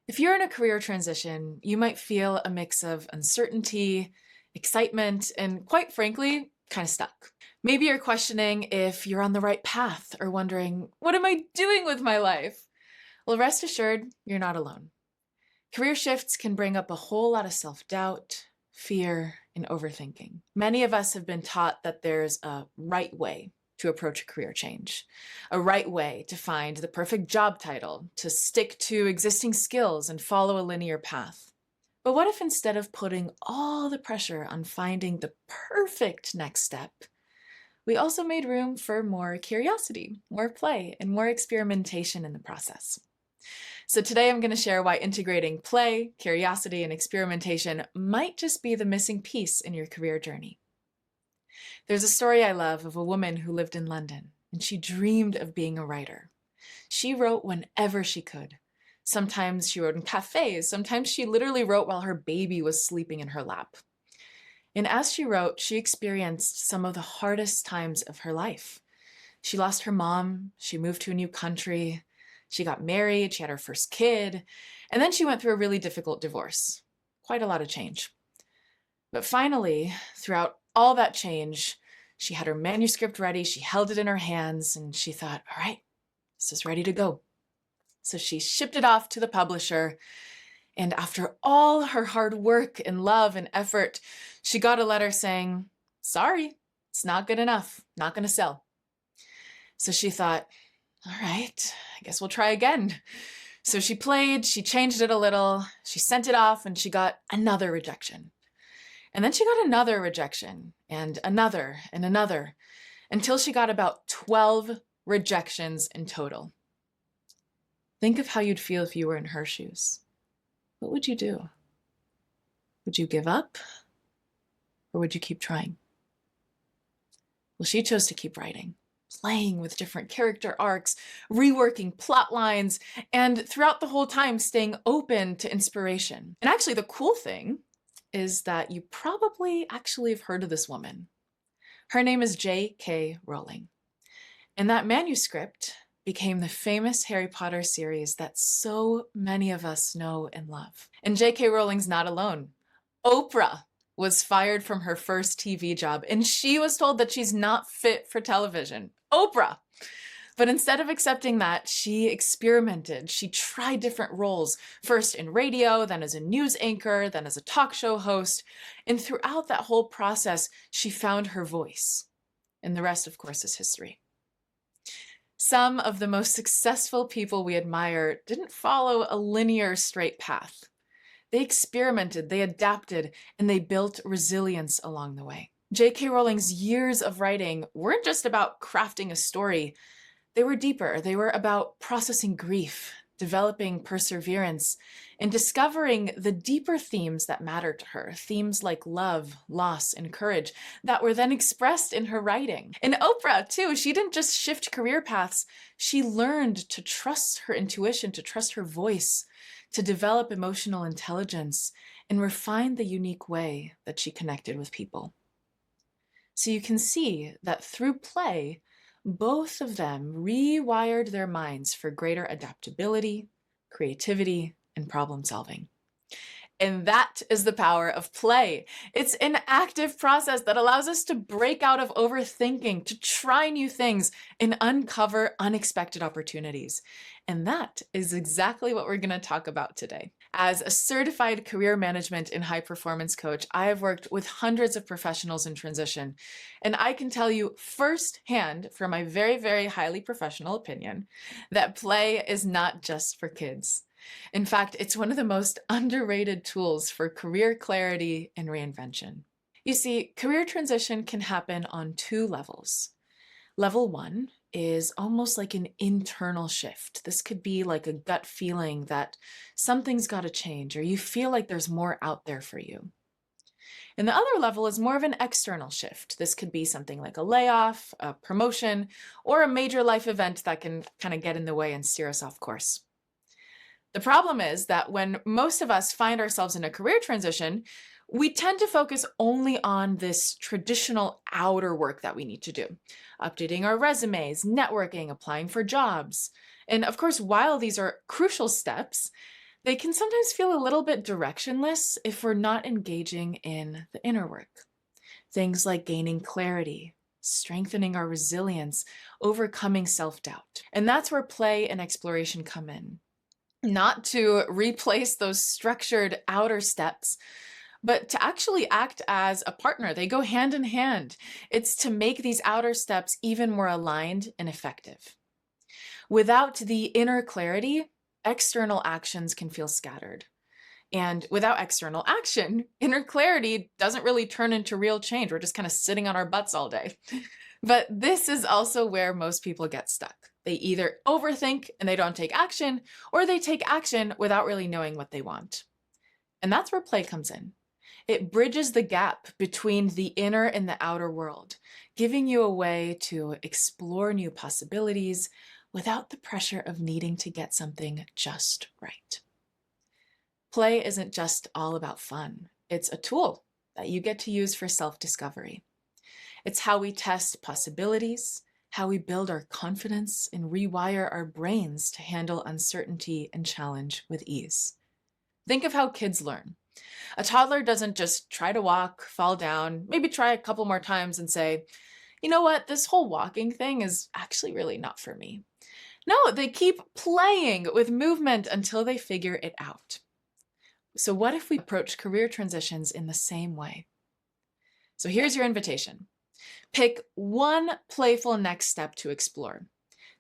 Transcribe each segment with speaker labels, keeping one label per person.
Speaker 1: If you're in a career transition, you might feel a mix of uncertainty, excitement, and quite frankly, kind of stuck. Maybe you're questioning if you're on the right path or wondering, what am I doing with my life? Well, rest assured, you're not alone. Career shifts can bring up a whole lot of self doubt, fear, and overthinking. Many of us have been taught that there's a right way to approach a career change, a right way to find the perfect job title, to stick to existing skills and follow a linear path. But what if instead of putting all the pressure on finding the perfect next step, we also made room for more curiosity, more play, and more experimentation in the process? So today I'm going to share why integrating play, curiosity, and experimentation might just be the missing piece in your career journey. There's a story I love of a woman who lived in London, and she dreamed of being a writer. She wrote whenever she could. Sometimes she wrote in cafes, sometimes she literally wrote while her baby was sleeping in her lap. And as she wrote, she experienced some of the hardest times of her life. She lost her mom, she moved to a new country, she got married, she had her first kid, and then she went through a really difficult divorce. Quite a lot of change. But finally, throughout all that change, she had her manuscript ready, she held it in her hands, and she thought, all right, this is ready to go. So she shipped it off to the publisher, and after all her hard work and love and effort, she got a letter saying, sorry, it's not good enough, not going to sell. So she thought, all right, I guess we'll try again. So she played, she changed it a little, she sent it off, and she got another rejection. And then she got another rejection, and another, until she got about 12 rejections in total. Think of how you'd feel if you were in her shoes. What would you do? Would you give up? Or would you keep trying? Well, she chose to keep writing, playing with different character arcs, reworking plot lines, and throughout the whole time staying open to inspiration. And actually, the cool thing is that you probably actually have heard of this woman. Her name is J.K. Rowling. And that manuscript became the famous Harry Potter series that so many of us know and love. And J.K. Rowling's not alone. Oprah was fired from her first TV job, and she was told that she's not fit for television. Oprah! But instead of accepting that, she experimented. She tried different roles, first in radio, then as a news anchor, then as a talk show host. And throughout that whole process, she found her voice. And the rest, of course, is history. Some of the most successful people we admire didn't follow a linear, straight path. They experimented, they adapted, and they built resilience along the way. J.K. Rowling's years of writing weren't just about crafting a story. They were deeper. They were about processing grief, developing perseverance, and discovering the deeper themes that mattered to her, themes like love, loss, and courage that were then expressed in her writing. And Oprah, too, she didn't just shift career paths. She learned to trust her intuition, to trust her voice, to develop emotional intelligence, and refine the unique way that she connected with people. So you can see that through play, both of them rewired their minds for greater adaptability, creativity, and problem solving. And that is the power of play. It's an active process that allows us to break out of overthinking, to try new things, and uncover unexpected opportunities. And that is exactly what we're going to talk about today. As a certified career management and high performance coach, I have worked with hundreds of professionals in transition. And I can tell you firsthand, from my very, very highly professional opinion, that play is not just for kids. In fact, it's one of the most underrated tools for career clarity and reinvention. You see, career transition can happen on two levels. Level one is almost like an internal shift. This could be like a gut feeling that something's got to change, or you feel like there's more out there for you. And the other level is more of an external shift. This could be something like a layoff, a promotion, or a major life event that can kind of get in the way and steer us off course. The problem is that when most of us find ourselves in a career transition, we tend to focus only on this traditional outer work that we need to do, updating our resumes, networking, applying for jobs. And of course, while these are crucial steps, They can sometimes feel a little bit directionless if we're not engaging in the inner work. Things like gaining clarity, strengthening our resilience, overcoming self-doubt. And that's where play and exploration come in. Not to replace those structured outer steps, but to actually act as a partner. They go hand in hand. It's to make these outer steps even more aligned and effective. Without the inner clarity, external actions can feel scattered. And without external action, inner clarity doesn't really turn into real change. We're just kind of sitting on our butts all day. But this is also where most people get stuck. They either overthink and they don't take action, or they take action without really knowing what they want. And that's where play comes in. It bridges the gap between the inner and the outer world, giving you a way to explore new possibilities without the pressure of needing to get something just right. Play isn't just all about fun. It's a tool that you get to use for self-discovery. It's how we test possibilities, how we build our confidence and rewire our brains to handle uncertainty and challenge with ease. Think of how kids learn. A toddler doesn't just try to walk, fall down, maybe try a couple more times and say, you know what, this whole walking thing is actually really not for me. No, they keep playing with movement until they figure it out. So what if we approach career transitions in the same way? So here's your invitation. Pick one playful next step to explore.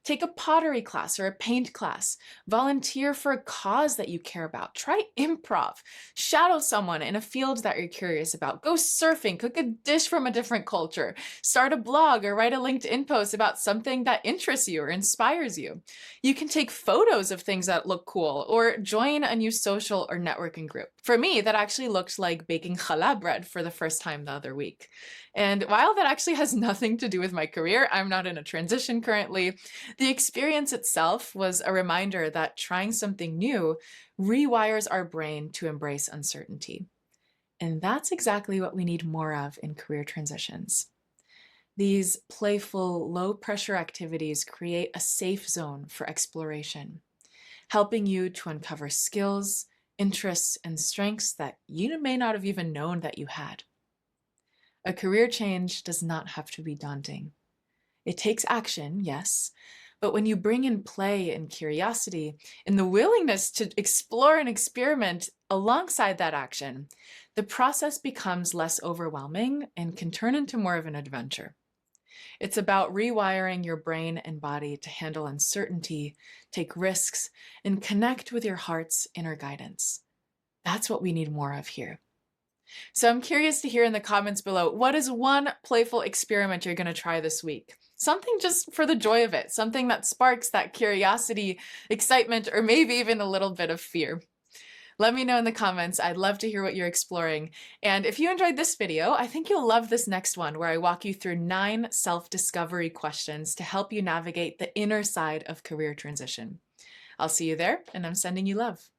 Speaker 1: Take a pottery class or a paint class. Volunteer for a cause that you care about. Try improv. Shadow someone in a field that you're curious about. Go surfing. Cook a dish from a different culture. Start a blog or write a LinkedIn post about something that interests you or inspires you. You can take photos of things that look cool or join a new social or networking group. For me, that actually looked like baking challah bread for the first time the other week. And while that actually has nothing to do with my career, I'm not in a transition currently, the experience itself was a reminder that trying something new rewires our brain to embrace uncertainty. And that's exactly what we need more of in career transitions. These playful, low-pressure activities create a safe zone for exploration, helping you to uncover skills, interests, and strengths that you may not have even known that you had. A career change does not have to be daunting. It takes action, yes, but when you bring in play and curiosity and the willingness to explore and experiment alongside that action, the process becomes less overwhelming and can turn into more of an adventure. It's about rewiring your brain and body to handle uncertainty, take risks, and connect with your heart's inner guidance. That's what we need more of here. So I'm curious to hear in the comments below, what is one playful experiment you're going to try this week? Something just for the joy of it, something that sparks that curiosity, excitement, or maybe even a little bit of fear. Let me know in the comments. I'd love to hear what you're exploring. And if you enjoyed this video, I think you'll love this next one where I walk you through 9 self-discovery questions to help you navigate the inner side of career transition. I'll see you there, and I'm sending you love.